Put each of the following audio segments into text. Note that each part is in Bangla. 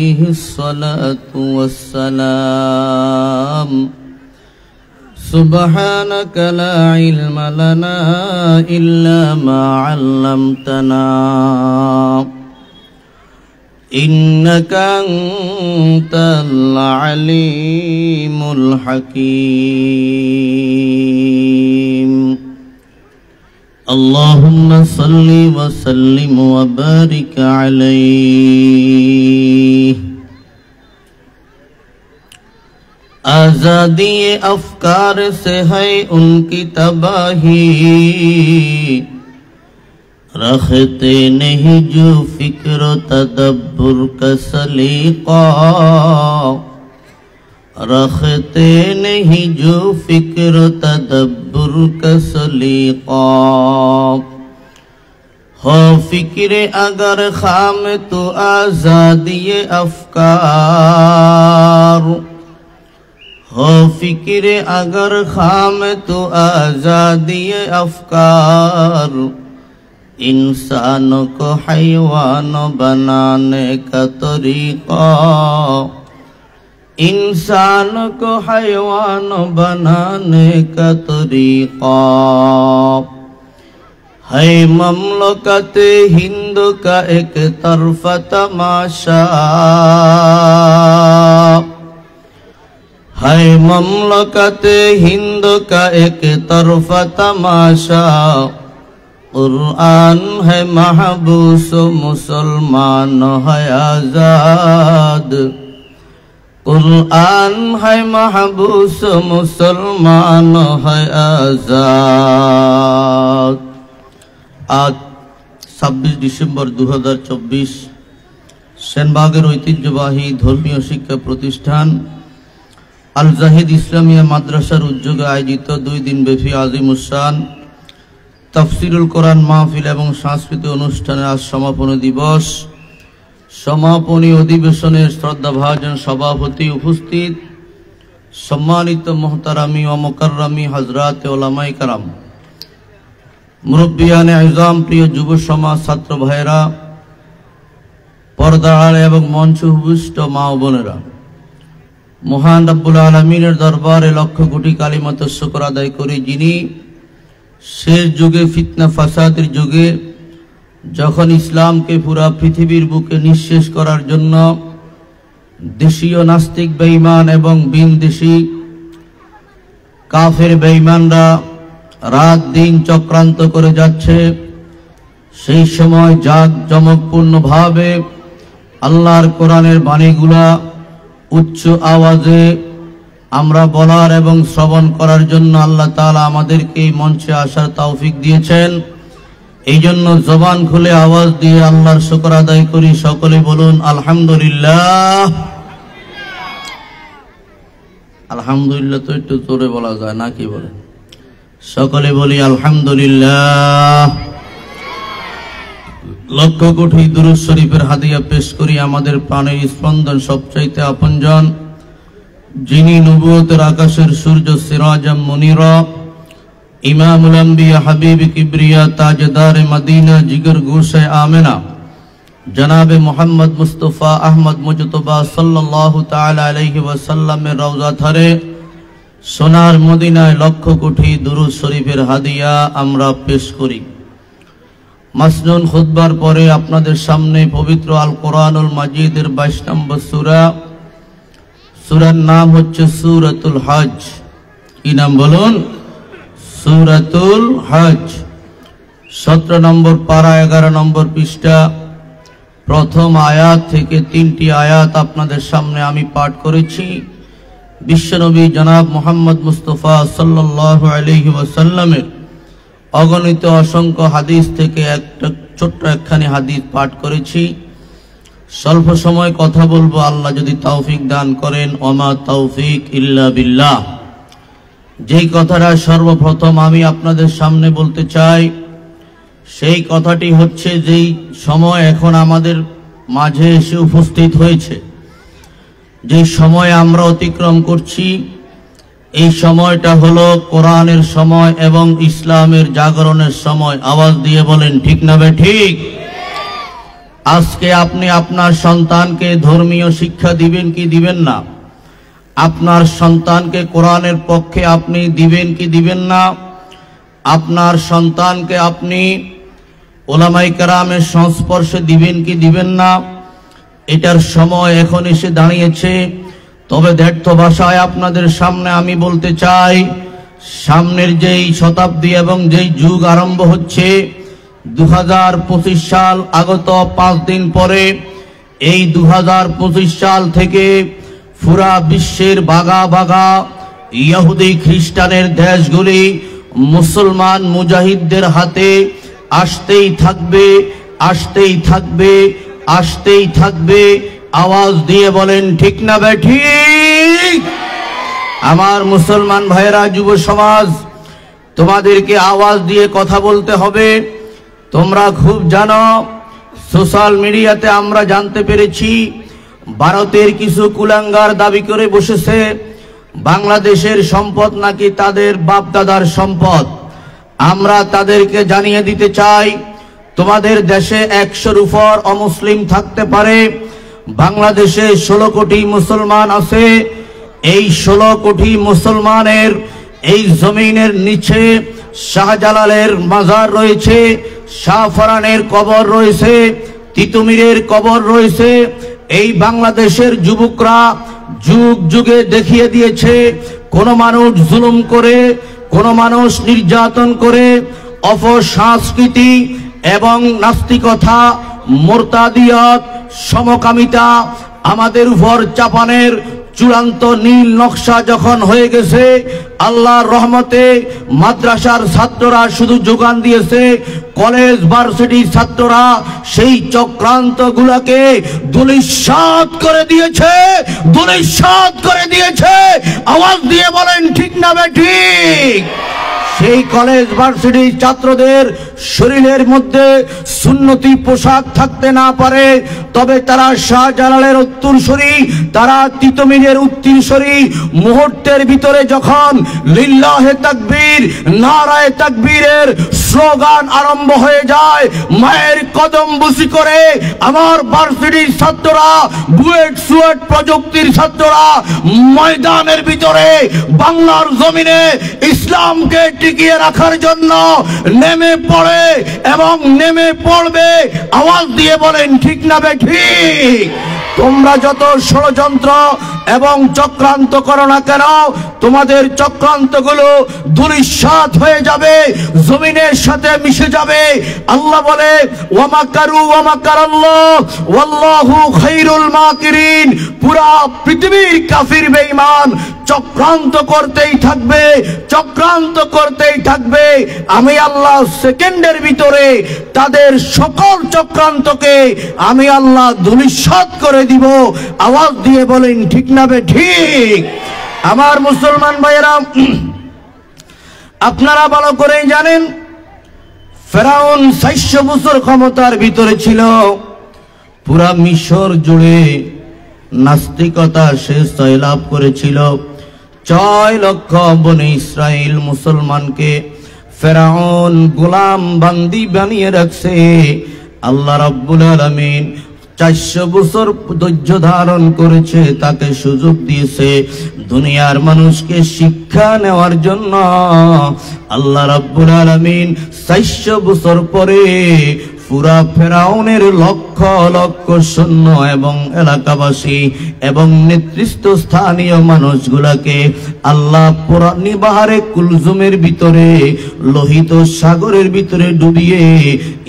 عليه الصلاة والسلام سبحانك لا علم لنا إلا ما علمتنا إنك أنت العليم الحكيم اللهم صل وسلم وبارك عليه आजादी अफकार से है उनकी तबाही रखते नहीं जो फिक्र तदब्बुर का सलीका रखते नहीं जो फिक्र तदब्बुर का सलीका हो फिक्रे अगर खाम तो आजादी अफकार हो फिक्रे अगर खाम तो आजादी अफकार इंसान को हैवान बनाने का तरीका इंसान को हैवान बनाने का तरीका है ममलकत हिंद का एक तरफा तमाशा है ममलकत हिंद का एक तरफा तमाशा कुरान है महबूस मुसलमान है आजाद कुरान है महबूस मुसलमान है आजाद। आज 26 ডিসেম্বর 2024 সেনবাগের ঐতিহ্যবাহী ধর্মীয় শিক্ষা প্রতিষ্ঠান আল জাহিদ ইসলামিয়া মাদ্রাসার উদ্যোগে আয়োজিত 2 দিনব্যাপী আজিমুসান তাফসিরুল কোরআন মাহফিল এবং সাংস্কৃতিক অনুষ্ঠানের আজ সমাপনী দিবস। সমাপনী অধিবেশনের শ্রদ্ধাভাজন সভাপতি উপস্থিত সম্মানিত মুহতারামি ও মুকাররামি হযরত উলামায়ে কেরাম মুরব্বিয়ানে আযম প্রিয় যুব সমাজ ছাত্র ভাইরা পর্দার আড়ালে এবং মঞ্চে উপবিষ্ট মা ও বোনেরা মহান রব্বুল আলামিনের দরবারে লক্ষ কোটি কালিমাত শুকর আদায় করি যিনি শেষ যুগে ফিতনা ফাসাদের যুগে যখন ইসলামকে পুরা পৃথিবীর বুকে নিঃশেষ করার জন্য দেশীয় নাস্তিক বেঈমান এবং বিনদেশী কাফের বেঈমানরা রাত দিন চক্রান্ত করে যাচ্ছে সেই সময় জাঁকজমকপূর্ণভাবে আল্লাহর কোরআনের বাণীগুলা উচ্চ আওয়াজে আমরা বলার এবং শ্রবণ করার জন্য আল্লাহ তাআলা আমাদেরকে এই মঞ্চে আসার তৌফিক দিয়েছেন। এই জন্য জবান খুলে আওয়াজ দিয়ে আল্লাহর শুকর আদায় করি। সকলে বলুন আলহামদুলিল্লাহ। আলহামদুলিল্লাহ তো একটু জোরে বলা যায় না, কি বলেন? সকলে বলি আলহামদুলিল্লাহ। লক্ষ কোটি দুরূদ শরীফের হাদিয়া পেশ করি আমাদের প্রাণের স্পন্দন সবচাইতে আপনজন যিনি নবুয়তের আকাশের সূর্য সিরাজাম মুনিরা ইমামুল আম্বিয়া হাবিব কিবরিয়া তাজদার মদিনা জিগর গোশে আমেনা জনাবে মুহাম্মদ মুস্তাফা আহমদ মুজতবা সাল্লাল্লাহু তাআলা আলাইহি ওয়াসাল্লামের রওজা ধারে সোনার মদিনায় লক্ষ কোটি দুরূদ শরীফের হাদিয়া আমরা পেশ করি। মাসনুন খুতবার পরে আপনাদের সামনে পবিত্র আল কোরআনুল মাজিদের 22 নম্বর সূরা, সূরার নাম হচ্ছে সূরাতুল হজ। কি নাম বলুন? সূরাতুল হজ। 17 নম্বর পারা 11 নম্বর পৃষ্ঠা প্রথম আয়াত থেকে 3টি আয়াত আপনাদের সামনে আমি পাঠ করেছি। বিশ্বনবী জনাব মুহাম্মদ মুস্তাফা সাল্লাল্লাহু আলাইহি ওয়াসাল্লামের অগণিত অসংখ্য হাদিস থেকে একটা ছোট্ট একখানি হাদিস পাঠ করেছি। স্বল্প সময় কথা বলবো, আল্লাহ যদি তৌফিক দান করেন। ওমা তৌফিক ইল্লা বিল্লাহ। যেই কথাটা সর্বপ্রথম আমি আপনাদের সামনে বলতে চাই সেই কথাটি হচ্ছে যেই সময় এখন আমাদের মাঝে এসে উপস্থিত হয়েছে, যে সময় আমরা অতিক্রম করছি, এই সময়টা হলো কোরআনের সময় এবং ইসলামের জাগরণের সময়। আওয়াজ দিয়ে বলেন ঠিক না বে ঠিক? আজকে আপনি আপনার সন্তানকে ধর্মীয় শিক্ষা দিবেন কি দিবেন না? আপনার সন্তানকে কোরআনের পক্ষে আপনি দিবেন কি দিবেন না? আপনার সন্তানকে আপনি ওলামায়ে কেরামের সংস্পর্শে দিবেন কি দিবেন না? এটার সময় এখন এসে দাঁড়িয়েছে। তবে ব্যর্থ ভাষায় আপনাদের সামনে আমি বলতে চাই, সামনের যেই শতাব্দী এবং যেই যুগ আরম্ভ হচ্ছে, 2025 সাল আগত 5 দিন পরে, এই 2025 সাল থেকে পুরা বিশ্বের বাগা বাগা ইহুদি খ্রিস্টানের দেশগুলি মুসলমান মুজাহিদদের হাতে আসতেই থাকবে, আসতেই থাকবে, আসতেই থাকবে। আওয়াজ দিয়ে বলেন ঠিক না বেঠিক? আমার মুসলমান ভাইরা, যুব সমাজ, তোমাদেরকে আওয়াজ দিয়ে কথা বলতে হবে। তোমরা খুব জানো, সোশ্যাল মিডিয়াতে আমরা জানতে পেরেছি ভারতের কিছু কুলাঙ্গার দাবি করে বসেছে বাংলাদেশের সম্পদ নাকি তাদের বাপ দাদার সম্পদ। আমরা তাদেরকে জানিয়ে দিতে চাই, তোমাদের দেশে 100-র উপর অমুসলিম থাকতে পারে, বাংলাদেশে 16 কোটি মুসলমান আছে। এই 16 কোটি মুসলমানের এই জমিনের নিচে শাহজালালের মাজার রয়েছে, শাহফরানের কবর রয়েছে, তিতুমিরের কবর রয়েছে। এই বাংলাদেশের যুবকরা যুগ যুগে দেখিয়ে দিয়েছে, কোন মানুষ জুলুম করে, কোন মানুষ নির্যাতন করে, অপসংস্কৃতি এবং নাস্তিকতা, মুরতাদিয়ত, সমকামিতা আমাদের উপর চাপানের চূড়ান্ত নীল নকশা যখন হয়ে গেছে, আল্লাহর রহমতে মাদ্রাসার ছাত্ররা শুধু যোগান দিয়েছে, কলেজ ভার্সিটির ছাত্ররা সেই চক্রান্ত গুলাকে ধূলিসাৎ করে দিয়েছে, ধূলিসাৎ করে দিয়েছে। আওয়াজ দিয়ে বলেন ঠিক না বেঠিক? সেই কলেজ ভার্সিটির ছাত্রদের শরীরের মধ্যে সুন্নতি পোশাক থাকতে না পারে, তবে তারা শাহজালালের উত্তরসূরি, তারা তিতুমিরের উত্তরসূরি। মুহূর্তের ভিতরে যখন লিল্লাহে তাকবীর, নারায়ে তাকবীরের স্লোগান আরম্ভ হয়ে যায়, মায়ের কদম বুসি করে আমার ভার্সিটির ছাত্ররা, বুয়েট সুয়েট প্রযুক্তির ছাত্ররা ময়দানের ভিতরে বাংলার জমিনে ইসলামকে টিকিয়ে রাখার জন্য নেমে পড়ে এবং নেমে পড়বে। আওয়াজ দিয়ে বলেন ঠিক না বেঠিক? তোমরা যত ষড়যন্ত্র এবং চক্রান্ত করো না কেন, তোমাদের চক্রান্তগুলো ধূলিসাৎ হয়ে যাবে, জমিনের সাথে মিশে যাবে। আল্লাহ বলে ওয়ামাকারু ওয়ামাকারাল্লাহ ওয়াল্লাহু খায়রুল মাকিরিন। পুরা পৃথিবীর কাফির বেঈমান চক্রান্ত করতেই থাকবে, চক্রান্ত করতেই থাকবে। আমি আল্লাহ সেকেন্ডের ভিতরে তাদের সকল চক্রান্তকে আমি আল্লাহ ধূলিসাৎ করে দিব। আওয়াজ দিয়ে বলেন ঠিক না বেঠিক? আমার মুসলমান ভাইয়েরা, আপনারা ভালো করেই জানেন ফেরাউন 400 বছর ক্ষমতার ভিতরে ছিল। পুরা মিশর জুড়ে নাস্তিকতা সে জয়লাভ করেছিল। 6 লক্ষ বনে ইসরাইল মুসলমানকে ফেরাউন গোলাম বান্দি বানিয়ে রাখছে। আল্লাহ রাব্বুল আলামিন 400 বছর ধৈর্য ধারণ করেছে, তাকে সুযোগ দিয়েছে দুনিয়ার মানুষকে শিক্ষা নেওয়ার জন্য। আল্লাহ রাব্বুল আলামিন 400 বছর পরে পুরা ফেরাউনের লক্ষ লক্ষ সৈন্য এবং এলাকাবাসী এবং নেতৃত্ব স্থানীয় মানুষগুলাকে আল্লাহ পুরানি বাহারে কুলজুমের ভিতরে, লোহিত সাগরের ভিতরে ডুবিয়ে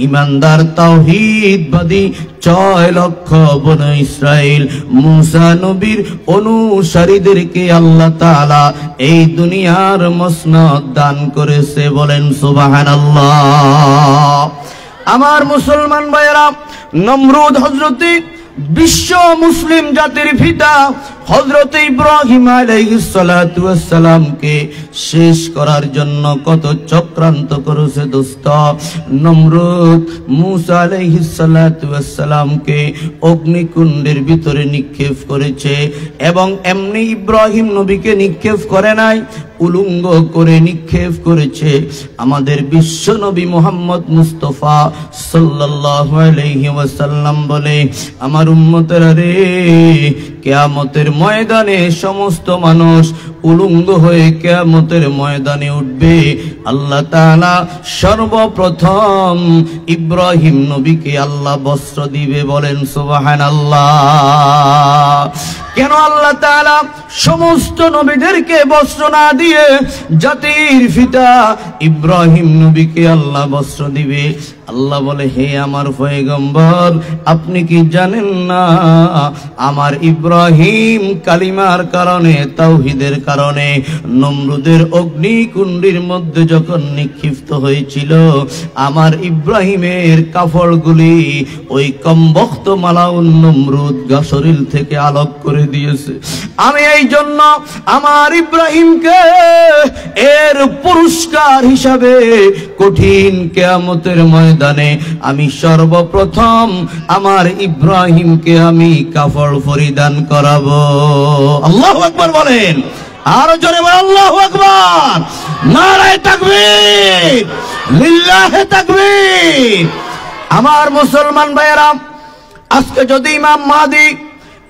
ইমানদার তাওহীদবাদী 6 লক্ষ বনে ইসরাইল মুসা নবীর অনুসারীদেরকে আল্লাহ তাআলা এই দুনিয়ার মসনদ দান করেছে। বলেন সুবহানাল্লাহ। আমার মুসলমান ভাইয়েরা, নমরুদ হযরতে বিশ্ব মুসলিম জাতির পিতা হযরত ইব্রাহিম আলাইহিস সালাতু ওয়াস সালামকে শেষ করার জন্য কত চক্রান্ত করেছে দোস্ত। নমরুদ মূসা আলাইহিস সালাতু ওয়াস সালামকে অগ্নিকুণ্ডের ভিতরে নিক্ষেপ করেছে, এবং এমনি ইব্রাহিম নবীকে নিক্ষেপ করে নাই, উলঙ্গ করে নিক্ষেপ করেছে। আমাদের বিশ্ব নবী মুহাম্মদ মুস্তাফা সাল্লাল্লাহু আলাইহি ওয়াসাল্লাম বলে, আমার উম্মতেরা রে, কিয়ামতের ময়দানে সমস্ত মানুষ উলঙ্গ হয়ে কিয়ামতের ময়দানে উঠবে। আল্লাহ তাআলা সর্বপ্রথম ইব্রাহিম নবীকে আল্লাহ বস্ত্র দিবে, বলেন সুবহানাল্লাহ। কেন আল্লাহ তাআলা সমস্ত নবীদেরকে বস্ত্র না দিয়ে জাতির পিতা ইব্রাহিম নবীকে আল্লাহ বস্ত্র দিবে? আল্লাহ বলে, হে আমার পয়গম্বর, আপনি কি জানেন না আমার ইব্রাহিম কালিমার কারণে, তাওহীদের কারণে নমরুদের অগ্নিকুণ্ডের মধ্যে যখন নিক্ষিপ্ত হয়েছিল, আমার ইব্রাহিমের কাফড়গুলি ওই কমবখ্ত মালাউন নমরুদ শরীর থেকে আলোক করে দিয়েছে। আমি এই জন্য আমার ইব্রাহিমকে এর পুরস্কার হিসাবে কঠিন কিয়ামতের ময়দানে আমি সর্বপ্রথম আমার ইব্রাহিমকে আমি কাফড় পরিধান করাবো। আল্লাহু আকবার বলেন, আরো জোরে বলেন আল্লাহু আকবার। নারায়ে তাকবীর, লিল্লাহি তাকবীর। আমার মুসলমান ভাইয়েরা, আজকে যদি ইমাম মাহদী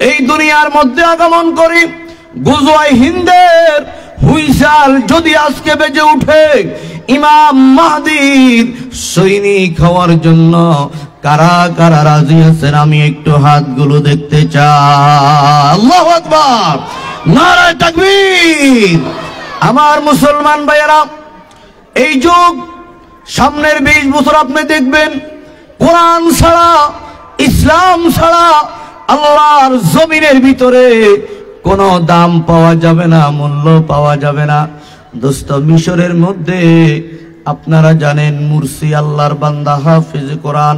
এই দুনিয়ার মধ্যে আগমন করি, গুজওয়ে হিন্দের হুইসাল যদি আজকে বেজে উঠে, ইমাম মাহদীর সৈনিক হওয়ার জন্য কারা কারা রাজি আছেন আমি একটু হাতগুলো দেখতে চাই। আল্লাহু আকবার, নারায়ে তাকবীর। আমার মুসলমান ভাইয়েরা, এই যুগ সামনের 20 বছর আপনি দেখবেন কোরআন ছাড়া, ইসলাম ছাড়া আল্লাহর জমিনের ভিতরে কোনো দাম পাওয়া যাবে না, মূল্য পাওয়া যাবে না। দোস্ত, মিশরের মধ্যে আপনারা জানেন মুরসি আল্লাহর বান্দা হাফেজ কোরআন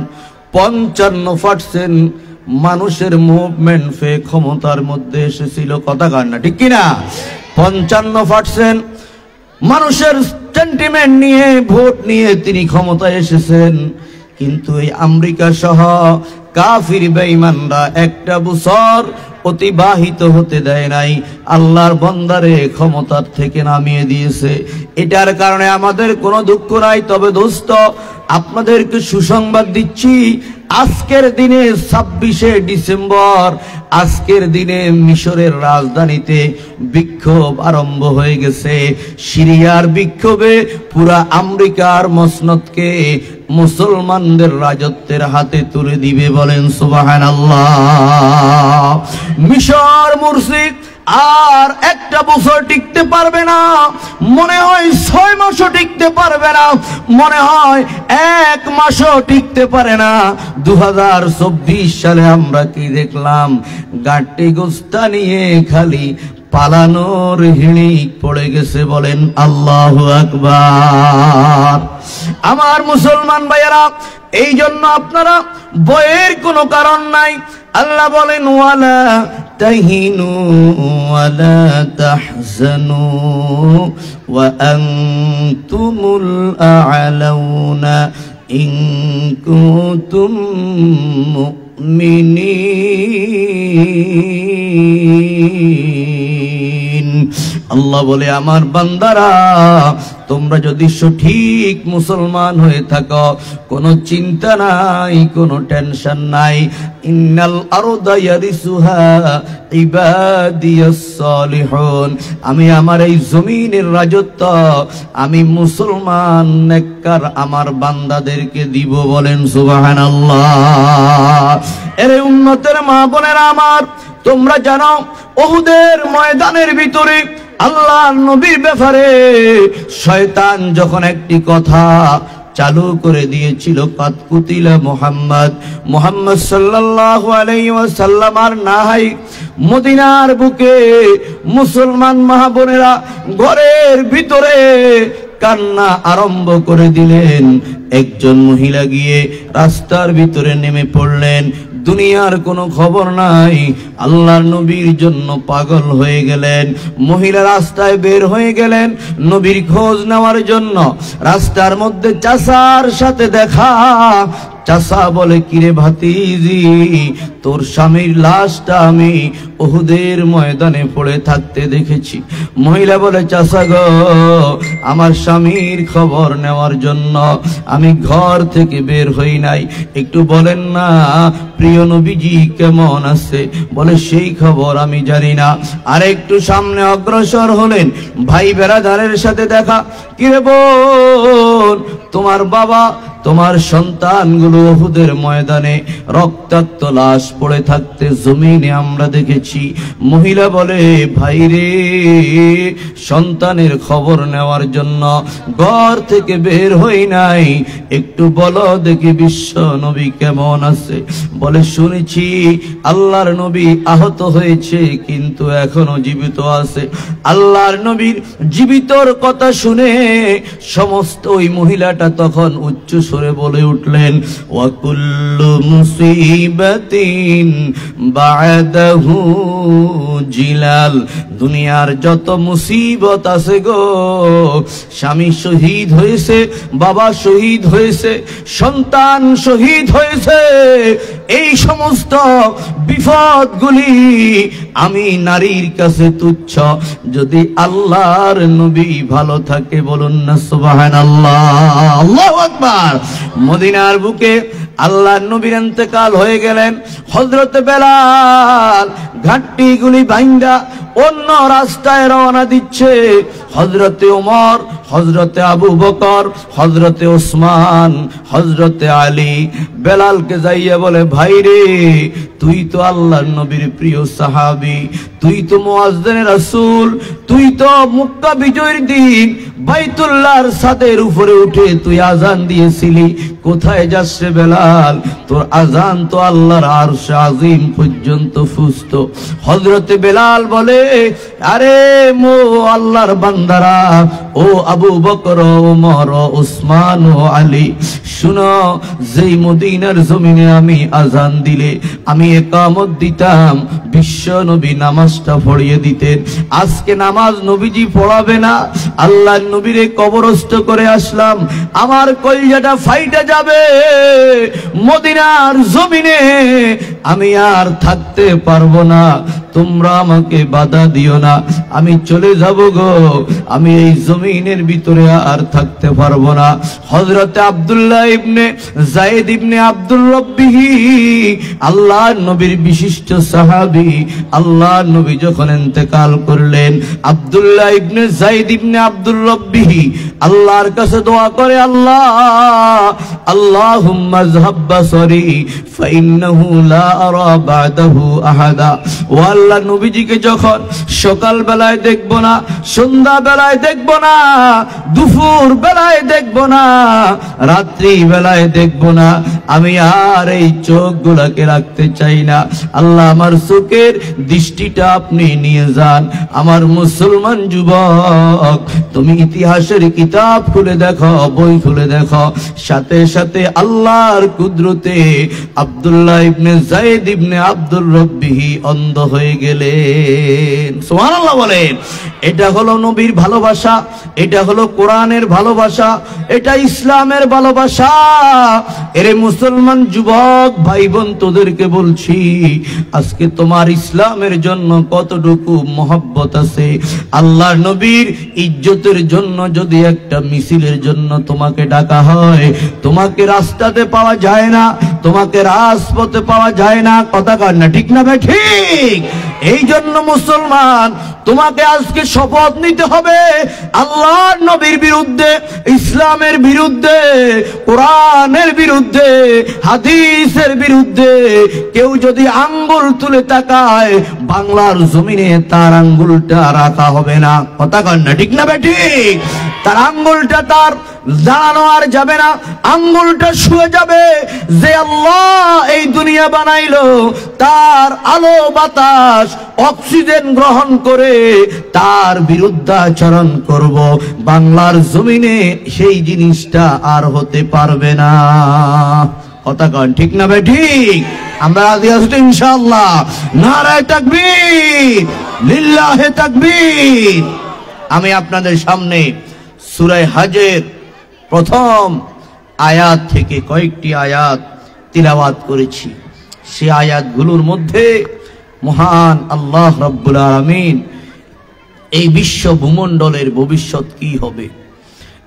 55% মানুষের মুভমেন্ট ফে ক্ষমতার মধ্যে এসেছিল। কথা কার না, ঠিক কিনা? 55% মানুষের সেন্টিমেন্ট নিয়ে, ভোট নিয়ে তিনি ক্ষমতায় এসেছেন। কিন্তু এই আমেরিকা সহ কাফির বেঈমানরা একটা বছর অতিবাহিত হতে দেয় নাই, আল্লাহর বান্দারে ক্ষমতার থেকে নামিয়ে দিয়েছে। এটার কারণে আমাদের কোনো দুঃখ নাই। তবে দোস্ত, আপনাদেরকে সুসংবাদ দিচ্ছি, আজকের দিনে 26শে ডিসেম্বর, আজকের দিনে মিশরের রাজধানীতে বিক্ষোভ আরম্ভ হয়ে গেছে। সিরিয়ার বিক্ষোভে পুরা আমেরিকার মসনদকে মুসলমানদের রাজত্বের হাতে তুলে দিবে, বলেন সুবহানাল্লাহ। মিশর মুরসি আর একটা বছর টিকতে পারবে না, মনে হয় 6 মাসও টিকতে পারবে না, মনে হয় 1 মাসও টিকতে পারে না। 2024 সালে আমরা কি দেখলাম? গাটি গোস্তা নিয়ে খালি পালানোর হিড়িক পড়ে গেছে, বলেন আল্লাহু আকবার। আমার মুসলমান ভাইয়েরা, এই জন্য আপনারা ভয়ের কোনো কারণ নাই। আল্লাহ বলেন, ওয়ালা তাহিনু ওয়ালা তাহজানু ওয়া আনতুমুল আ'লাউনা ইন কুনতুম মুমিনিন। আল্লাহ বলে, আমার বান্দারা, তোমরা যদি সঠিক মুসলমান হয়ে থাকো, কোনো চিন্তা নাই, কোনো টেনশন নাই। ইন্নাল আরদা ইয়ারিসুহা ইবাদিয়াস সালিহুন। আমি আমার এই জমিনের রাজত্ব আমি মুসলমান নেককার আমার বান্দাদেরকে দিব, বলেন সুবহানাল্লাহ। এরে উম্মতের মা বোনেরা আমার, তোমরা জানো উহুদের ময়দানের ভিতরে আল্লাহর নবীর ব্যাপারে শয়তান যখন একটি কথা চালু করে দিয়েছিল, কাদ কুতিলা মুহাম্মদ সাল্লাল্লাহু আলাইহি ওয়াসাল্লাম আর নাই, মদিনার বুকে মুসলমান মা বোনেরা ঘরের ভিতরে কান্না আরম্ভ করে দিলেন। একজন মহিলা গিয়ে রাস্তার ভিতরে নেমে পড়লেন, দুনিয়ার কোনো খবর নাই। আল্লাহর নবীর জন্য পাগল হয়ে গেলেন। মহিলা রাস্তায় বের হয়ে গেলেন নবীর খোঁজ নেওয়ার জন্য। রাস্তার মধ্যে চাচার সাথে দেখা। চাচা বলে, কিরে ভাতিজি, তোর স্বামীর লাশটা আমি উহুদের ময়দানে পড়ে থাকতে দেখেছি। মহিলা বলে, চাচা গো, আমার স্বামীর খবর নেওয়ার জন্য আমি ঘর থেকে বের হই নাই, একটু বলেন না প্রিয় নবীজি কেমন আছে? বলে, সেই খবর আমি জানি না। আর একটু সামনে অগ্রসর হলেন, ভাই বেরাদারের সাথে দেখা। কিরে বোন, তোমার বাবা, তোমার সন্তানগুলো উহুদের ময়দানে রক্তাক্ত লাশ পড়ে থাকতে জমিনে আমরা দেখেছি। মহিলা বলে, ভাই রে, সন্তানের খবর নেওয়ার জন্য ঘর থেকে বের হই নাই, একটু বলো দেখি বিশ্ব নবী কেমন আছে? বলে, শুনেছি আল্লাহর নবী আহত হয়েছে কিন্তু এখনো জীবিত আছে। আল্লাহর নবীর জীবিতর কথা শুনে সমস্ত ওই মহিলাটা তখন উচ্চ সুরে বলে উঠলেন, ওয়া কুল্লু মুসিবাতিন বা'দাহু জিলাল। দুনিয়ার যত মুসিবত আছে গো, স্বামী শহীদ হয়েছে, বাবা শহীদ হয়েছে, সন্তান শহীদ হয়েছে, এই সমস্ত বিপদগুলি আমি নারীর কাছে তুচ্ছ যদি আল্লাহর নবী ভালো থাকে। বলুন না সুবহানাল্লাহ, আল্লাহু আকবার। মদিনার বুকে আল্লাহর নবীর ইন্তেকাল হয়ে গেলেন। হযরত বেলাল ঘাটটিগুলি বাইন্দা অন্য রাস্তায় রওনা দিচ্ছে। হযরতে ওমর, হযরতে আবু বকর, হযরতে ওসমান, হযরতে আলী বেলালকে যাইয়া বলে, ভাই রে, তুই তো আল্লাহর নবীর প্রিয় সাহাবী, তুই তো মুয়াজ্জিন রাসূল, তুই তো মক্কা বিজয়ের দিন বাইতুল্লাহর ছাদের উপরে উঠে তুই আজান দিয়েছিলি, কোথায় যাস রে বেলাল? তোর আজান তো আল্লাহর আরশ আজিম পর্যন্ত পুষ্ট। হযরতে বেলাল বলে, আরে মো আল্লাহর বান্দারা, ও আবু বকর, ওমর, ওসমান ও আলী, শুনো, যেই মদিনার জমিনে আমি আজান দিলে আমি ইকামত দিতাম, বিশ্ব নবী নামাজটা পড়িয়ে দিতেন। আজকে নামাজ নবীজি পড়াবে না, আল্লাহর নবীরে কবরস্থ করে আসলাম, আমার কলিজাটা ফাইটে যাবে। মদিনার জমিনে আমি আর থাকতে পারবো না, তোমরা আমাকে বাধা দিও না, আমি চলে যাব গো, আমি এই জমিনের ভিতরে আর থাকতে পারবো না। হযরতে আব্দুল্লাহ ইবনে যায়েদ ইবনে আব্দুর রব্বিহি, আল্লাহর নবীর বিশিষ্ট সাহাবী, আল্লাহর নবী যখন ইন্তেকাল করলেন, আব্দুল্লাহ ইবনে যায়েদ ইবনে আব্দুর রব্বিহি আল্লাহর কাছে দোয়া করে, আল্লাহ, আল্লাহুম্মা যহাব বাসরি ফাইন্নাহু লা আরা বাদাহু আহাদা। ও আল্লাহ, নবীজিকে যখন সকাল বেলায় দেখবো না, সন্ধ্যা বেলায় দেখবো না, দুপুর বেলায় দেখবো না, রাত্রি বেলায় দেখবো না, আমি আর এই চোখগুলাকে রাখতে চাই না। আল্লাহ, আমার চোখের দৃষ্টিটা আপনি নিয়ে যান। আমার মুসলমান যুবক, তুমি ইতিহাসের কিতাব খুলে দেখো, বই খুলে দেখো, সাথে সাথে আল্লাহর কুদরতে আব্দুল্লাহ ইবনে যায়েদ ইবনে আব্দুর রব্বিহি অন্ধ হয়ে গেলেন। সুবহানাল্লাহ বলেন। এটা হলো নবীর ভালোবাসা, এটা হলো কোরআনের ভালোবাসা, এটা ইসলামের ভালোবাসা। এরে মুসলমান যুবক ভাই বোন, তোদেরকে বলছি, আজকে তোমার ইসলামের জন্য কতটুকু মহব্বত আছে। আল্লাহর নবীর ইজ্জতের জন্য যদি একটা মিছিলের জন্য তোমাকে ডাকা হয়, তোমাকে রাস্তাতে পাওয়া যায় না, তোমাকে রাজপথে পাওয়া যায় না, কথা কর না, ঠিক না ভাই? ঠিক। এই জন্য মুসলমান, তোমাকে আজকে শপথ নিতে হবে, আল্লাহর নবীর বিরুদ্ধে, ইসলামের বিরুদ্ধে, কোরআনের বিরুদ্ধে, হাদিসের বিরুদ্ধে কেউ যদি আঙ্গুল তুলে তাকায়, বাংলার জমিনে তার আঙ্গুলটা রাখা হবে না, কথা কর না, ঠিক না ভাই? ঠিক। তার আঙ্গুলটা তার দাঁড়ানো আর যাবে না, আঙ্গুলটা শুয়ে যাবে। যে আল্লাহ এই দুনিয়া বানাইলো, তার আলো বাতাস অক্সিজেন গ্রহণ করে তার বিরুদ্ধাচরণ করব, বাংলার জমিনে সেই জিনিসটা আর হতে পারবে না। কথা কন ঠিক না ভাই ঠিক? আমরা রাজি আছি তো ইনশাআল্লাহ? নারায়ে তাকবীর, লিল্লাহে তাকবীর। আমি আপনাদের সামনে সূরা হজের প্রথম আয়াত থেকে কয়েকটি আয়াত তিলাওয়াত করেছি। সেই আয়াতগুলোর মধ্যে মহান আল্লাহ রাব্বুল আলামিন এই বিশ্ব ভূমণ্ডলের ভবিষ্যৎ কি হবে,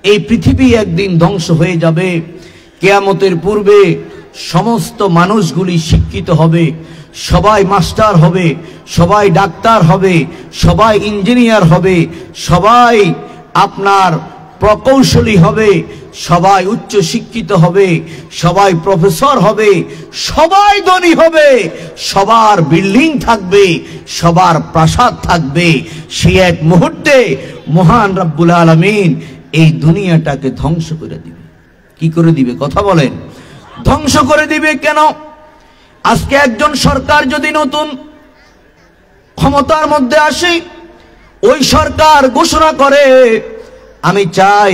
এই পৃথিবী একদিন ধ্বংস হয়ে যাবে, কিয়ামতের পূর্বে সমস্ত মানুষগুলি শিক্ষিত হবে, সবাই মাস্টার হবে, সবাই ডাক্তার হবে, সবাই ইঞ্জিনিয়ার হবে, সবাই আপনার প্রকৌশলী হবে, সবাই উচ্চ শিক্ষিত হবে, সবাই প্রফেসর হবে, সবাই ধনী হবে, সবার বিল্ডিং থাকবে, সবার প্রাসাদ থাকবে। সেই এক মুহূর্তে মহান রব্বুল আলামিন এই দুনিয়াটাকে ধ্বংস করে দিবে। কি করে দিবে? কথা বলেন। ধ্বংস করে দিবে কেন? আজকে একজন সরকার যদি নতুন ক্ষমতার মধ্যে আসে, ওই সরকার ঘোষণা করে আমি চাই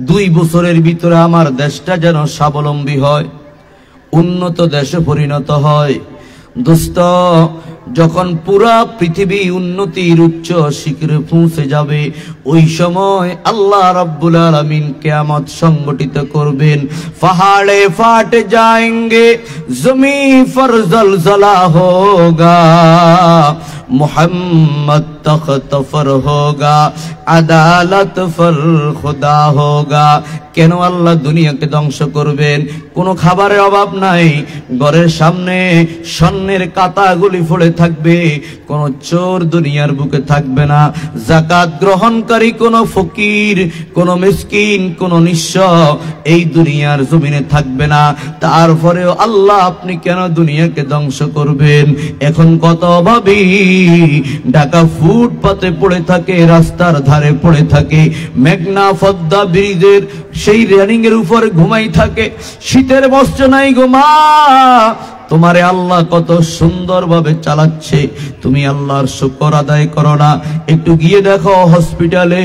2 বছরের ভিতরে আমার দেশটা যেন স্বাবলম্বী হয়, উন্নত দেশে পরিণত হয়। দোস্ত, যখন পুরা পৃথিবী উন্নতির উচ্চ শিখরে পৌঁছে যাবে, ওই সময় আল্লাহ রাব্বুল আলামিন কিয়ামত সংগঠিত করবেন। পাহাড়ে ফাট जाएंगे জমি पर जलजला होगा, मोहम्मद तख्त पर होगा, আদালত पर खुदा होगा। কেন আল্লাহ দুনিয়াকে ধ্বংস করবেন? কোনো খাবারের অভাব নাই, ঘরের সামনে স্বর্ণের কাতাগুলি পড়ে থাকবে, কোন চোর দুনিয়ার বুকে থাকবে না, যাকাত গ্রহণকারী কোন ফকির, কোন মিসকিন, কোন নিঃস্ব এই দুনিয়ার জমিনে থাকবে না। তারপরেও আল্লাহ আপনি কেন দুনিয়াকে ধ্বংস করবেন? এখন কত অভাবী ঢাকা ফুটপাতে পড়ে থাকে, রাস্তার ধারে পড়ে থাকে, মেঘনা পদ্মা ব্রিজের সেই রেলিং এর উপরে ঘুমাই থাকে, শীতের বস্ত্র নাই গো মা। তোমারে আল্লাহ কত সুন্দরভাবে চালাচ্ছে, তুমি আল্লাহর শুকর আদায় করো না। একটু গিয়ে দেখো হসপিটালে,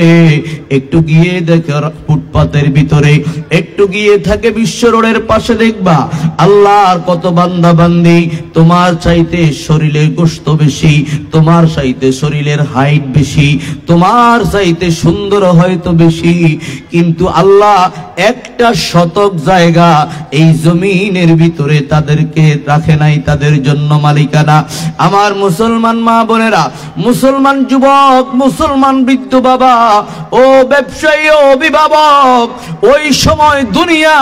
একটু গিয়ে দেখো ফুটপাতের ভিতরে, একটু গিয়ে থাকে বিশ্ব রোডের পাশে, দেখবা আল্লাহর কত বান্দা বান্দি তোমার চাইতে শরীরের গোশত বেশি, তোমার চাইতে শরীরের হাইট বেশি, তোমার চাইতে সুন্দর হয়তো বেশি, কিন্তু আল্লাহ একটা শতক জায়গা এই জমিনের ভিতরে তাদেরকে রাখে নাই, তাদের জন্য মালিকানা। আমার মুসলমান মা বোনেরা, মুসলমান যুবক, মুসলমান বৃদ্ধ বাবা, ও ব্যবসায়ী, ও অভিভাবক, ওই সময় দুনিয়া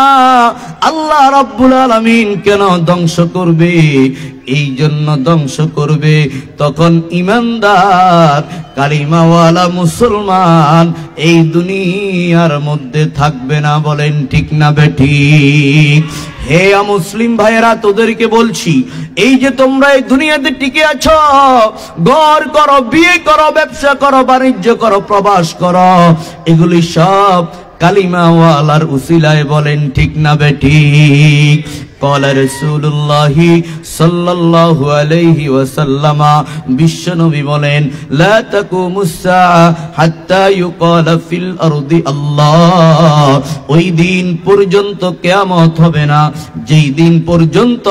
আল্লাহ রাব্বুল আলামিন কেন ধ্বংস করবে? এই জন্য ধ্বংস করবে, তখন ইমানদার কালিমাওয়ালা মুসলমান এই দুনিয়ার মধ্যে থাকবে না। বলেন ঠিক না বেঠিক? হে মুসলিম ভাইয়েরা, তোদেরকে বলছি, এই যে তোমরা এই দুনিয়াতে টিকে আছো, ঘর করো, বিয়ে করো, ব্যবসা করো, বাণিজ্য করো, প্রবাস করো, এগুলি সব কালিমাওয়ালার উসিলায়। বলেন ঠিক না বেঠিক? قال رسول الله صلى الله عليه وسلم, বিশ্ব নবী বলেন, لا تقوم الساعة حتى يقال في الأرض الله। ওই দিন পর্যন্ত কিয়ামত হবে না যেই দিন পর্যন্ত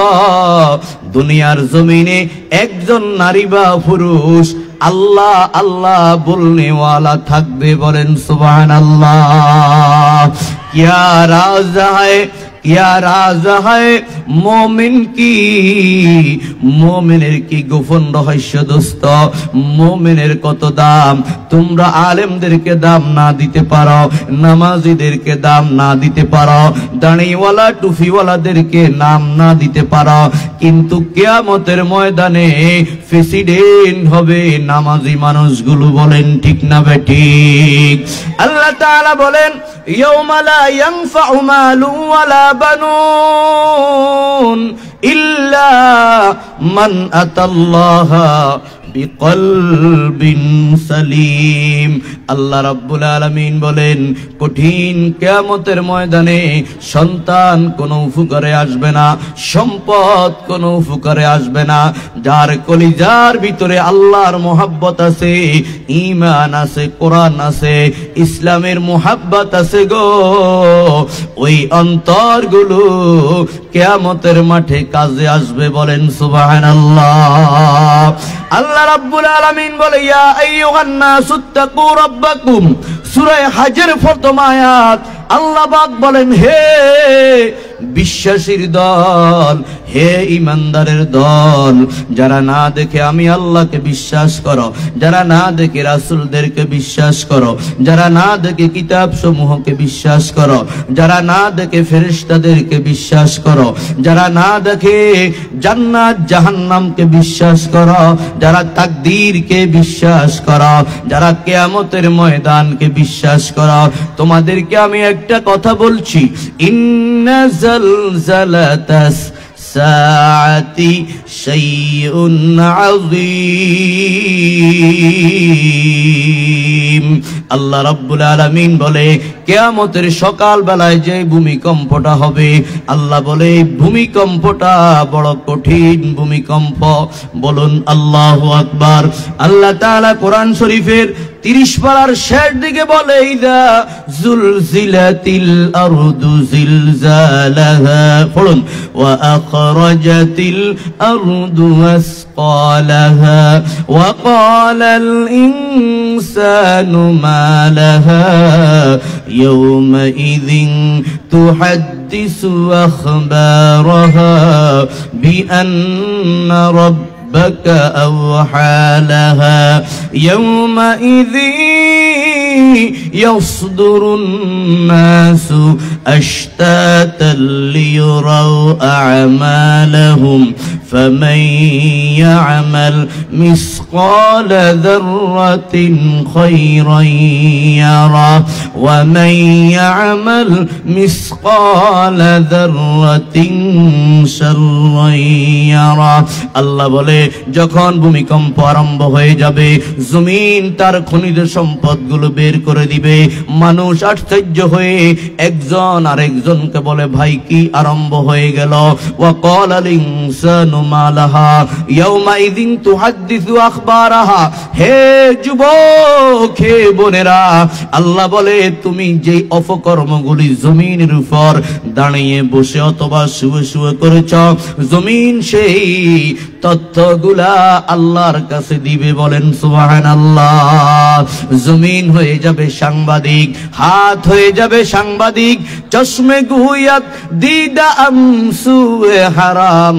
দুনিয়ার জমিনে একজন নারী বা পুরুষ আল্লাহ আল্লাহ বলনেওয়ালা থাকবে। বলেন সুবহানাল্লাহ। क्या राज है, क्या राज है मोमिन की, মোমিনের কি গোপন রহস্য দোস্ত, মোমিনের কত দাম। তোমরা আলেমদেরকে দাম না দিতে পারো, নামাজিদেরকে দাম না দিতে পারো, দাড়িওয়ালা টুপিওয়ালাদেরকে নাম না দিতে পারো, কিন্তু কিয়ামতের ময়দানে প্রেসিডেন্ট হবে নামাজি মানুষগুলো। বলেন ঠিক না বেঠিক? আল্লাহ তাআলা বলেন, ইয়াউমা লা ইয়ানফাউ মালুন ওয়ালা বানুন ইল্লা মান আতাল্লাহা বিকলবিন সালিম। আল্লাহ রাব্বুল আলামিন বলেন, কঠিন কিয়ামতের ময়দানে সন্তান কোনো উপকারে আসবে না, সম্পদ কোনো উপকারে আসবে না। যার কলিজার ভিতরে আল্লাহর মোহাব্বত আছে, ঈমান আছে, কোরআন আছে, ইসলামের মোহাব্বত আছে গো, ওই অন্তরগুলো কিয়ামতের মাঠে কাজে আসবে। বলেন সুবহানাল্লাহ। আল্লাহ রাব্বুল আলামিন বলে, ইয়া আইয়ুহান নাসুত্তাকু রাব্বাকুম, সূরা হজের প্রথম আয়াত। আল্লাহ পাক বলেন, হে বিশ্বাসীর দল, হে ইমানদারের দল, যারা না দেখে আমি আল্লাহকে বিশ্বাস করো, যারা না দেখে রাসূলদেরকে বিশ্বাস করো, যারা না দেখে কিতাব সমূহকে বিশ্বাস করো, যারা না দেখে ফেরেশতাদেরকে বিশ্বাস করো, যারা না দেখে জান্নাত জাহান্নামকে বিশ্বাস করো, যারা তাকদীরকে বিশ্বাস করো, যারা কিয়ামতের ময়দানকে বিশ্বাস করো, তোমাদেরকে আমি একটা কথা বলছি, ইন্না জালজালাতাস সাআতি শাইউন আযীম। আল্লাহ রাব্বুল আলামিন বলে, কিয়ামতের সকাল বেলায় যে ভূমিকম্পটা হবে, আল্লাহ বলে ভূমিকম্পটা বড় কঠিন ভূমিকম্প। বলুন আল্লাহু আকবার। আল্লাহ তাআলা কোরআন শরীফের 30 পারার শেষ দিকে বলে, ইদা জুলজিলাতিল আরদু জিলজালাহা, পড়ুন, ওয়া আখরাজাতিল আরদু আসকালাহা ওয়া ক্বালাল ইনসানু মা লাহা ইয়াওমাইযিন তুহাদ্দিসু আখবারাহা বিআন্না ربك أوحى لها يومئذ يصدر الناس أشتاتا ليروا أعمالهم فمن يعمل مثقال ذرة خيرا يره ومن يعمل مثقال ذرة شرا يره। আল্লাহ বলে, যখন ভূমিকম্প আরম্ভ হয়ে যাবে, জমিন তার খনিজ সম্পদগুলো বের করে দিবে, মানুষ আশ্চর্য হয়ে একজন আরেকজনকে বলে, ভাই কি আরম্ভ হয়ে গেল? ওয়া ক্বালাল ইনসানু মা লাহা ইয়াওমাইযিন তুহাদ্দিসু আখবারাহা। হে যুবক, হে বোনেরা, আল্লাহ বলে, তুমি যে অপকর্মগুলি জমিনের উপর দাঁড়িয়ে বসে অথবা শুয়ে শুয়ে করেছ, জমিন সেই তথ্যগুলা আল্লাহর কাছে দিবে। বলেন সুবহানাল্লাহ। জমিন হয়ে যাবে সাংবাদিক, হাত হয়ে যাবে সাংবাদিক। চশমে গুয়াত দিদা আমসুয়ে হারাম,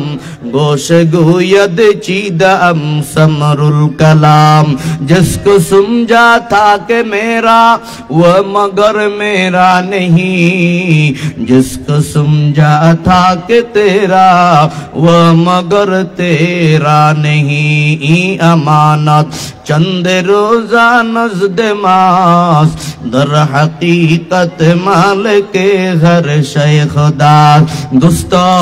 গোশে গুয়াত চিদা আম সমরুল কালাম। जिसको समझा था कि मेरा वो मगर मेरा नहीं, जिसको समझा था कि तेरा वो मगर तेरा नहीं। अमानत चंद रोजा नज़द मास दर हकीकत मालिके हर शय खुदा। दोस्तों,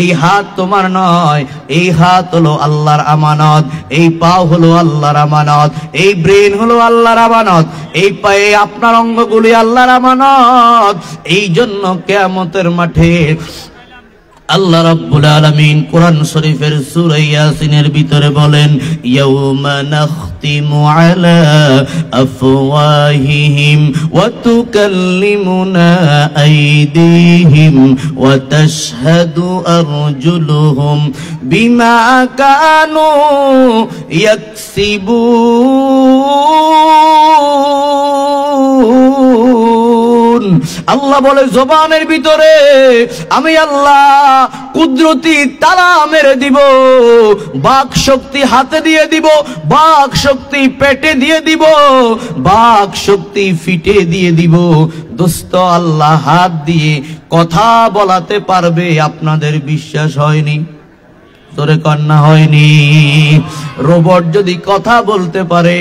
এই হাত তোমার নয়, এই হাত হলো আল্লাহর আমানত, এই পা হলো আল্লাহর আমানত, এই ব্রেন হলো আল্লাহর আমানত, এই পায়ে আপনার অঙ্গগুলি আল্লাহর আমানত। এই জন্য কিয়ামতের মাঠে আল্লাহ রাব্বুল আলামিন কোরআন শরীফের সূরা ইয়াসিনের ভিতরে বলেন, ইয়াউমা নাখতিমু আলা আফওয়াহিহিম ওয়া তুকাল্লিমুনা আইদিহিম ওয়া তাশহাদু আরজুলুহুম বিমা কানু ইয়াকসিবুন। আল্লাহ বলে, জবানের ভিতরে আমি আল্লাহ কুদরতি তালা মেরে দিব, বাক শক্তি হাতে দিয়ে দিব, বাক শক্তি পেটে দিয়ে দিব, বাক শক্তি ফিটে দিয়ে দিব। দোস্ত, আল্লাহ হাত দিয়ে কথা বলাতে পারবে, আপনাদের বিশ্বাস হয়নি? তোরে কন্যা হয়নি। রোবট যদি কথা বলতে পারে,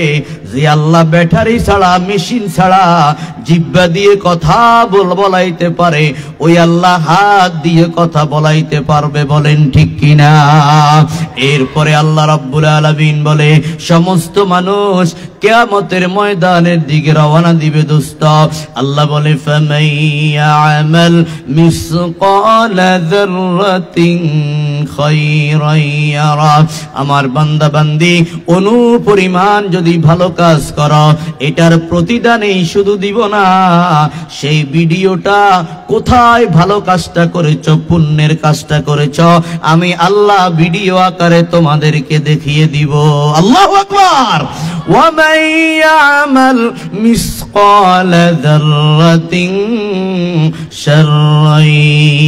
যে আল্লাহ ব্যাটারি ছাড়া মেশিন ছাড়া জিহ্বা দিয়ে কথা বলাইতে পারে, ওই আল্লাহ হাত দিয়ে কথা বলাইতে পারবে, বলেন ঠিক কিনা? এরপরে আল্লাহ রাব্বুল আলামিন বলে সমস্ত মানুষ কিয়ামতের ময়দানের দিকে রওনা দিবে দোস্ত। আল্লাহ বলে ফামাইয়ামাল মিসকালা যাররাতিন খায়রান ইয়ারা, আমার বান্দা বান্দি অনুপরিমাণ যদি ভালো কাজ করো, এটার প্রতিদান এই শুধু দিব না, সেই ভিডিওটা কোথায় ভালো কাজটা করেছো, পুণ্যের কাজটা করেছো, আমি আল্লাহ ভিডিও আকারে তোমাদেরকে দেখিয়ে দিব। আল্লাহু আকবার। وَمَنْ يَعْمَلْ مِثْقَالَ ذَرَّةٍ شَرًّا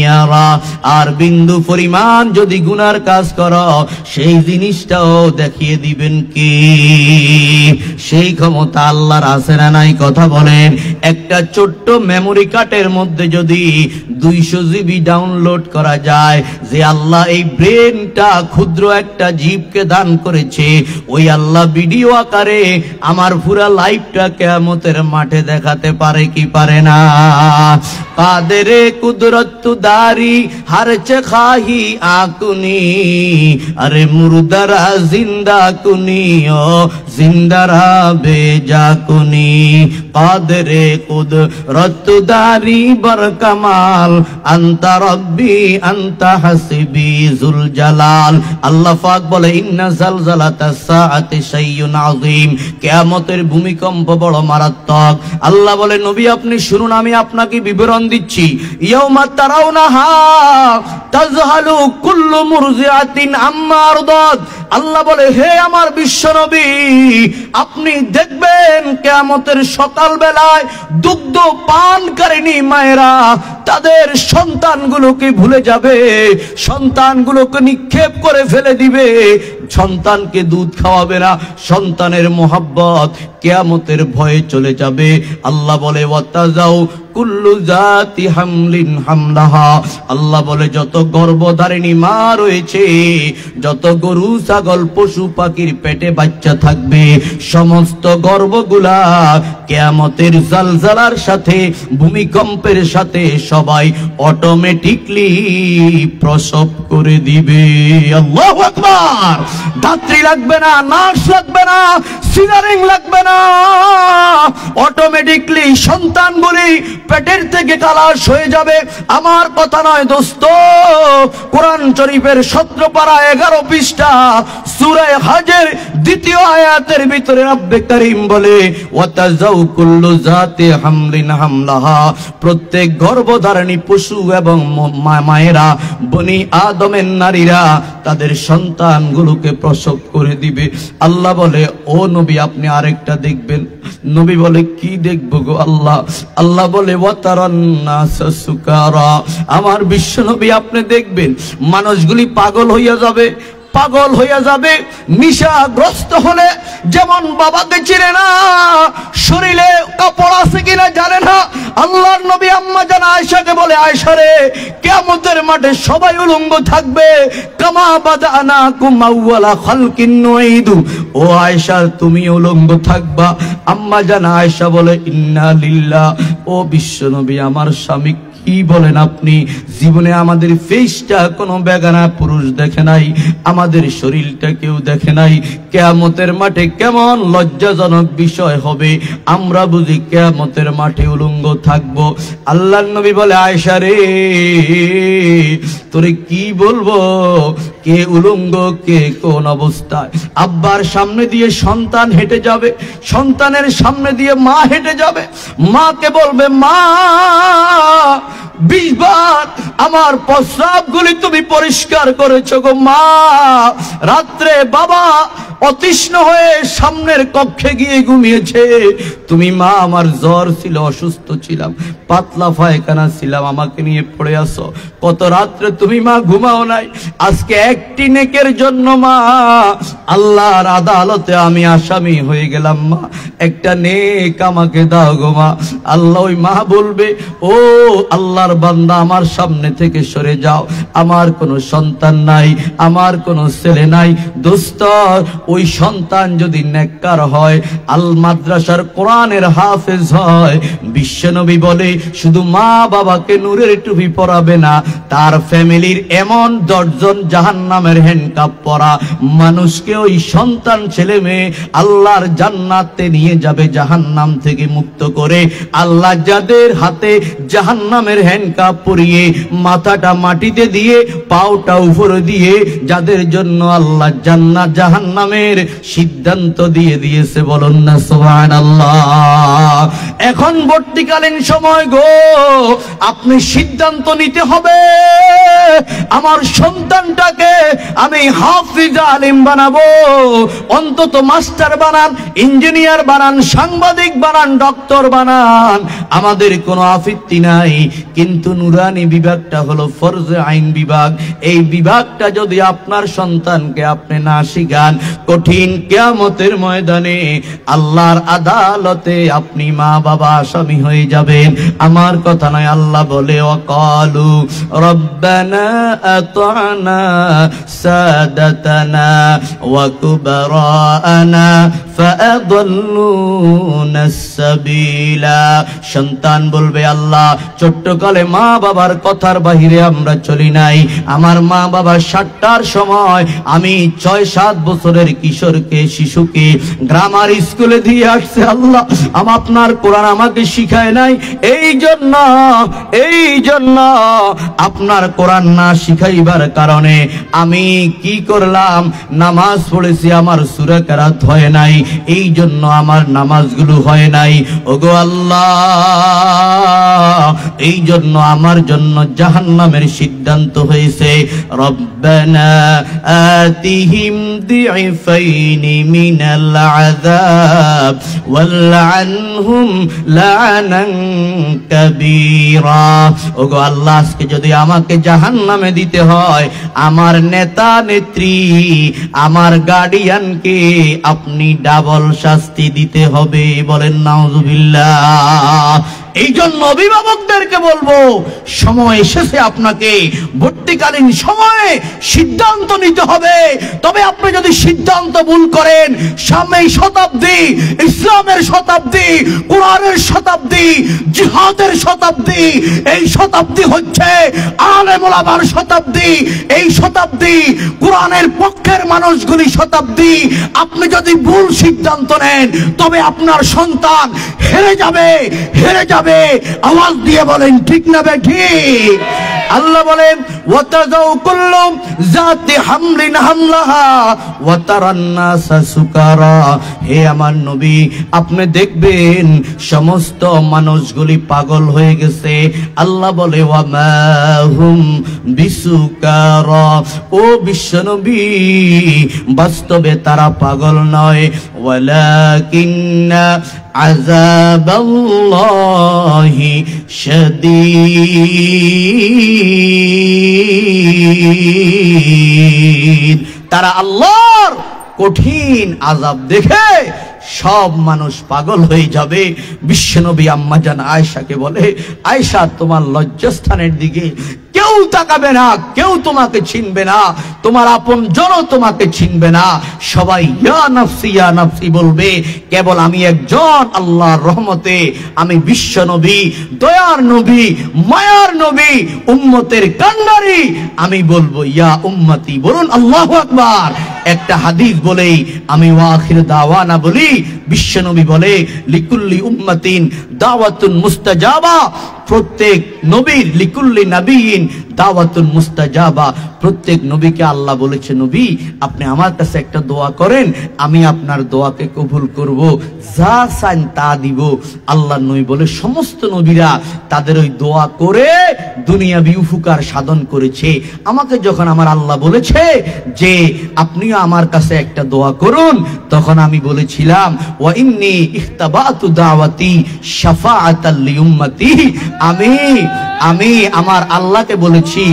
يَرَهُ, আর বিন্দু পরিমাণ যদি গুনার কাজ করো, সেই জিনিসটাও দেখিয়ে দিবেন কি? সেই ক্ষমতা আল্লাহর আছে না নাই? কথা বলেন। একটা ছোট্ট মেমোরি কার্ডের মধ্যে যদি 200 জিবি ডাউনলোড করা যায়, যে আল্লাহ এই ব্রেনটা ক্ষুদ্র একটা জীবকে দান করেছে, ওই আল্লাহ ভিডিও আকারে আমার পুরা লাইফটা কিয়ামতের মাঠে দেখাতে পারে কি পারে না? কাদেরে কুদরত দারি হারচে খাহি আকুনি, আরে মুর্দারা জিন্দা কুনি ও জিন্দারা বেজা কুনি, কাদেরে কুদরত দারি বর কামাল আনতা রব্বি আনতা হাসিবি জুল জালাল। আল্লাহ পাক বলে ইন্না জালজালাতাস সাআতি শাইউন আযীম, কিয়ামতের ভূমিকম্প বড় মারাত্মক। আল্লাহ বলে নবী আপনি শুনুন, আমি আপনাকে বিবরণ দিচ্ছি। ইয়াউমা তারাউনাহা তাযহালু কুল্লু মুরজিআতিন আম্মা আরদাত, আল্লাহ বলে হে আমার বিশ্ব নবী, আপনি দেখবেন কিয়ামতের সকাল বেলায় দুগ্ধ পানকারিনী মায়েরা তাদের সন্তানগুলোকে ভুলে যাবে, সন্তানগুলোকে নিক্ষেপ করে ফেলে দিবে, সন্তানকে দুধ খাওয়াবে না, সন্তানের মোহাব্বত কিয়ামতের ভয়ে চলে যাবে। আল্লাহ বলে ওয়াতাজাউ কুল্লু জাতি হামলিন হামলাহা, আল্লাহ বলে যত গর্ভধারিণী মা রয়েছে, যত গরু ছাগল পশু পাখির পেটে বাচ্চা থাকবে, সমস্ত গর্ভগুলা কিয়ামতের জালজালার সাথে ভূমিকম্পের সাথে সবাই অটোমেটিকলি প্রসব করে দিবে। আল্লাহু আকবার। ধাত্রী লাগবে না, নার্স লাগবে না, সিজারিং লাগবে না, অটোমেটিকলি সন্তানগুলি পেটের থেকে খালাস হয়ে যাবে। আমার কথা নয় দোস্ত, কোরআন শরীফের 17 পারা 11 পৃষ্ঠা সূরা হজের 2য় আয়াতের ভিতরে রব্বে করিম বলে ওয়াতাজাউ কুল্লু জাতি হামলিন হামলাহা, প্রত্যেক গর্ভধারিণী পশু এবং মায়েরা, বনি আদমের নারীরা তাদের সন্তানগুলোকে প্রসব করে দিবে। আল্লাহ বলে ও নবী আপনি আরেকটা দেখবেন। নবী বলে কি দেখবো গো আল্লাহ? আল্লাহ বলে ওয়াতারান নাস সুকারা, আমার বিশ্ব নবী আপনি দেখবেন মানুষগুলি পাগল হইয়া যাবে, পাগল হইয়া যাবে। নিশাগ্রস্ত হলে যেমন বাবাকে চিনে না, শরীরে কাপড় আছে কিনা জানে না, আল্লাহর নবী আম্মা জান আয়েশাকে বলে আয়েশা রে, কিয়ামতের মাঠে সবাই উলঙ্গ থাকবে, কামা বাদানাকুম আউয়ালা খালকিন নুঈদু, ও আয়েশা তুমি উলঙ্গ থাকবা। আম্মা জান আয়েশা বলে ইন্না লিল্লাহ, ও বিশ্ব নবী আমার স্বামী কি বলেন আপনি? জীবনে আমাদের ফেসটা কোনো বেগানা পুরুষ দেখে নাই, আমাদের শরীরটা কেউ দেখে নাই, কিয়ামতের মাঠে কেমন লজ্জাজনক বিষয় হবে, আমরা বুঝি কিয়ামতের মাঠে উলঙ্গ থাকবো। আল্লাহর নবী বলে আয়েশা রে তোরে কি বলবো, কে উলঙ্গ কে কোন অবস্থায়। আব্বার সামনে দিয়ে সন্তান হেঁটে যাবে, সন্তানের সামনে দিয়ে মা হেঁটে যাবে, মাকে বলবে মা 20 বার আমার প্রস্রাবগুলি তুমি পরিষ্কার করেছো গো মা। রাত্রে বাবা অতৃষ্ণ হয়ে সামনের কক্ষে গিয়ে ঘুমিয়েছে, তুমি মা আমার জ্বর ছিল, অসুস্থ ছিলাম, পাতলা পায়খানা ছিলাম, আমাকে নিয়ে পড়ে আসো, কত রাত্রে তুমি মা ঘুমাও নাই, আজকে একটি নেকের জন্য মা আল্লাহর আদালতে আমি আসামি হয়ে গেলাম। মা একটা নেক আমাকে দাও গো মা। আল্লাহ ওই মা বলবে, ও আল্লাহর বান্দা আমার সামনে থেকে সরে যাও, আমার কোনো সন্তান নাই, আমার কোনো ছেলে নাই। দোস্ত, ওই সন্তান যদি নেককার হয়, আল মাদ্রাসার কোরআনের হাফেজ হয়, বিশ্বনবী বলে শুধু মা বাবাকে নূরের টুপি পরাবে না, তার ফ্যামিলির এমন 10 জন জাহান্নামের হ্যান্ডকাপ পরা মানুষকে ওই সন্তান ছেলে মেয়ে আল্লাহর জান্নাতে নিয়ে যাবে, জাহান্নাম থেকে মুক্ত করে। আল্লাহ যাদের হাতে জাহান্নামের হ্যান্ডকাপ পরিয়ে, মাথাটা মাটিতে দিয়ে, পাওটা উপরে দিয়ে, যাদের জন্য আল্লাহ জান্নাত জাহান্নামের সিদ্ধান্ত দিয়ে দিয়েছে, বলুন না সুবহানাল্লাহ। এখন বর্তীকালীন সময় গো, আপনি সিদ্ধান্ত নিতে হবে, আমার সন্তানটাকে আমি হাফিজ আলিম বানাবো। অন্তত মাস্টার বানান, ইঞ্জিনিয়ার বানান, সাংবাদিক বানান, ডক্টর বানান, আমাদের কোনো আপত্তি নাই। কিন্তু নুরানি বিভাগটা হলো ফরজে আইন বিভাগ। এই বিভাগটা যদি আপনার সন্তানকে আপনি না শিখান, কঠিন কিয়ামতের ময়দানে আল্লাহর আদালতে আপনি মা বাবা আসামি হয়ে যাবেন। আমার কথা নয়, আল্লাহ বলে, ওয়াকালু রব্বানা আতানা সাদাতানা ওয়া কুবরানা ফাআদাল্লুনা সাবিলা। সন্তান বলবে, আল্লাহ ছোট্টকালে মা বাবার কথার বাহিরে আমরা চলি নাই। আমার মা বাবা 60টার সময় আমি 6-7 বছরের কিশোরকে, শিশুকে গ্রামার স্কুলে দিয়ে আসছে। আল্লাহ আপনার কোরআন আমাকে শিখায় নাই, এই জন্য আপনার কোরআন না শিখাইবার কারণে আমি কি করলাম, নামাজ পড়েছি, আমার সূরা কেরাত হয় নাই, এই জন্য আমার নামাজগুলো হয় নাই। ওগো আল্লাহ, এই জন্য আমার জন্য জাহান্নামের সিদ্ধান্ত হয়েছে। রব্বানা আতিহিম দি'ফাইনি মিনাল আযাব ওয়ালআনহুম লা'নান কাবীরা। ওগো আল্লাহ, আজকে যদি আমাকে জাহান্নামে দিতে হয়, আমার নেতা নেত্রী, আমার গার্ডিয়ানকে আপনি ডাবল শাস্তি দিতে হবে, বলেন নাউযুবিল্লাহ। এই জন্য অভিভাবকদেরকে বলবো, সময় এসেছে আপনাকে ভর্তিকালীন সময়ে সিদ্ধান্ত নিতে হবে। তবে আপনি যদি সিদ্ধান্ত ভুল করেন, সামনের শতাব্দী, ইসলামের শতাব্দী, কোরআনের শতাব্দী, জিহাদের শতাব্দী, এই শতাব্দী হচ্ছে আলেম ওলামার শতাব্দী, এই শতাব্দী কোরআনের পক্ষের মানুষগুলি শতাব্দী। আপনি যদি ভুল সিদ্ধান্ত নেন, তবে আপনার সন্তান হেরে যাবে। আওয়াজ দিয়ে বলেন ঠিক না বেঠিক? আল্লাহ বলেন, ওয়াতাযাউ কুল্লু যাতি হামলিন হামলাহা ওয়া তারান নাসা সুকারা। হে আমার নবী, আপনি দেখবেন সমস্ত মানুষগুলি পাগল হয়ে গেছে। আল্লাহ বলে, ওয়া মা হুম বিসুকারা। ও বিশ্বনবী, বাস্তবে তারা পাগল নয়, ওয়ালাকিন্না আযাবাল্লাহি শাদীদ। তারা আল্লাহর কঠিন আযাব দেখে সব মানুষ পাগল হয়ে যাবে। বিশ্বনবী আম্মা জান আয়েশাকে বলে, আয়েশা, তোমার লজ্জাস্থানের দিকে কেউ তাকাবে না, কেউ তোমাকে চিনবে না, তোমার আপন জন তোমাকে চিনবে না, সবাই ইয়া নাফসি বলবে। কেবল আমি একজন আল্লাহর রহমতে, আমি বিশ্ব নবী, দয়ার নবী, মায়ার নবী, উম্মতের কান্ডারি, আমি বলবো ইয়া উম্মতি। বলুন আল্লাহু আকবার। একটা হাদিস বলেই আমি ওয়াখির দাওয়ানা বলি। বিশ্ব নবী বলে, লিকুল্লি উম্মাতিন দাওয়াতুন মুস্তাজাবা। প্রত্যেক নবীর, লিকুল্লি নবিয়িন দাওয়াতুন মুস্তাজাবা, প্রত্যেক নবীকে আল্লাহ বলেছে, নবী আপনি আমার কাছে একটা দোয়া করেন, আমি আপনার দোয়াকে কবুল করব, যা চান তা দিব। আল্লাহ নবী বলে, সমস্ত নবীরা তাদের ওই দোয়া করে দুনিয়াবি উপকার সাধন করেছে। আমাকে যখন আমার আল্লাহ বলেছে যে আপনিও আমার কাছে একটা দোয়া করুন, তখন আমি বলেছিলাম, ওয়া ইন্নী ইখতাবাতু দাওয়াতি শাফাআতাল লিউম্মতি। আমি আমার আল্লাহকে বলে করেছি,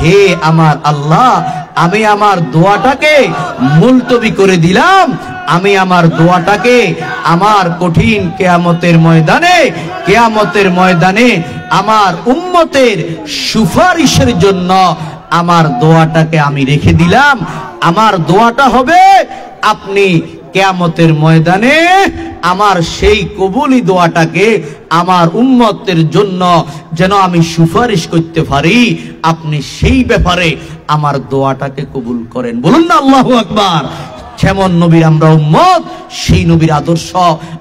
হে আমার আল্লাহ, আমি আমার দোয়াটাকে মুলতবি করে দিলাম, আমি আমার দোয়াটাকে আমার কঠিন কিয়ামতের ময়দানে আমার উম্মতের সুপারিশের জন্য আমার দোয়াটাকে আমি রেখে দিলাম। আমার দোয়াটা হবে আপনি কিয়ামতের ময়দানে আমার সেই কবুলি দোয়াটাকে আমার উম্মতের জন্য যেন আমি সুপারিশ করতে পারি, আপনি সেই ব্যাপারে আমার দোয়াটাকে কবুল করেন। বলুন না আল্লাহু আকবার। যেমন নবীর আমরা উম্মত, সেই নবীর আদর্শ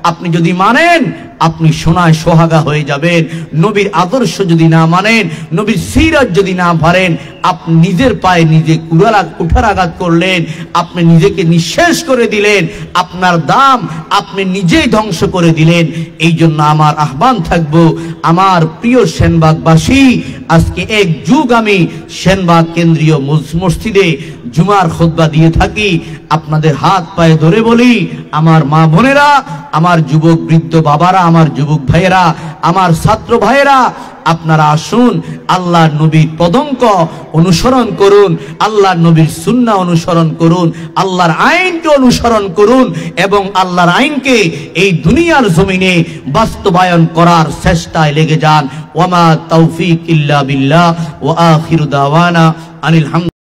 আপনি যদি মানেন, আপনি সোনায় সোহাগা হয়ে যাবেন। নবীর আদর্শ যদি না মানেন, নবীর সিরাত যদি না পারেন, আপনি নিজের পায়ে নিজে কুঠারাঘাত করলেন, আপনি নিজেকে নিঃশেষ করে দিলেন, আপনার দাম আপনি নিজেই ধ্বংস করে দিলেন। এই জন্য আমার আহ্বান থাকবো, আমার প্রিয় সেনবাগবাসী, আজকে এক যুগ আমি সেনবাগ কেন্দ্রীয় মসজিদে জুমার খুতবা দিয়ে থাকি। আপনাদের হাত পায়ে ধরে বলি, আমার মা বোনেরা, আমার যুবক বৃদ্ধ বাবারা, আমার যুবক ভাইয়েরা, আমার ছাত্র ভাইয়েরা, আপনারা আসুন, আল্লাহর নবীর পদঙ্ক অনুসরণ করুন, আল্লাহর নবীর সুন্নাহ অনুসরণ করুন, আল্লাহর আইনকে অনুসরণ করুন এবং আল্লাহর আইনকে এই দুনিয়ার জমিনে বাস্তবায়ন করার চেষ্টায় লেগে যান। ওয়ামা তৌফিক ইল্লা বিল্লাহ ওয়া আখিরু দাওয়ানা আনিল হামদ।